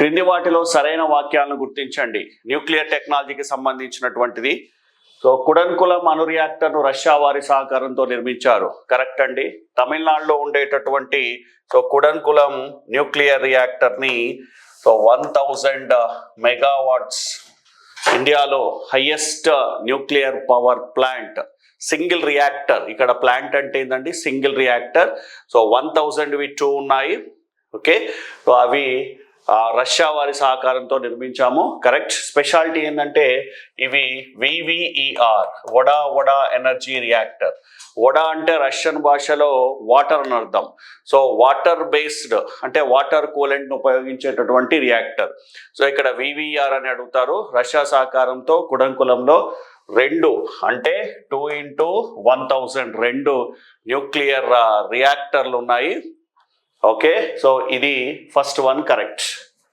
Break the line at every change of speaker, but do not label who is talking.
క్రింది వాటిలో సరైన వాక్యాలను గుర్తించండి. న్యూక్లియర్ టెక్నాలజీకి సంబంధించినటువంటిది. సో కుడన్కులం అణు రియాక్టర్ను రష్యా వారి సహకారంతో నిర్మించారు. కరెక్ట్ అండి. తమిళనాడులో ఉండేటటువంటి కుడన్కులం న్యూక్లియర్ రియాక్టర్ని 1000 మెగావాట్స్, ఇండియాలో highest nuclear power plant, single reactor. ఇక్కడ ప్లాంట్ అంటే ఏంటండి, సింగిల్ రియాక్టర్. 1000 2 ఉన్నాయి. ఓకే, సో అవి రష్యా వారి సహకారంతో నిర్మించాము. కరెక్ట్. స్పెషాలిటీ ఏంటంటే ఇవి వివిఈఆర్, వడా ఎనర్జీ రియాక్టర్. వడా అంటే రష్యన్ భాషలో వాటర్ అని అర్థం. సో వాటర్ బేస్డ్ అంటే వాటర్ కూలెంట్ ఉపయోగించేటటువంటి రియాక్టర్. సో ఇక్కడ వివిఆర్ అని అడుగుతారు. రష్యా సహకారంతో కుడంకులంలో 2 అంటే 2 × 1000 2 న్యూక్లియర్ రియాక్టర్లు ఉన్నాయి. ఓకే, సో ఇది ఫస్ట్ వన్ కరెక్ట్.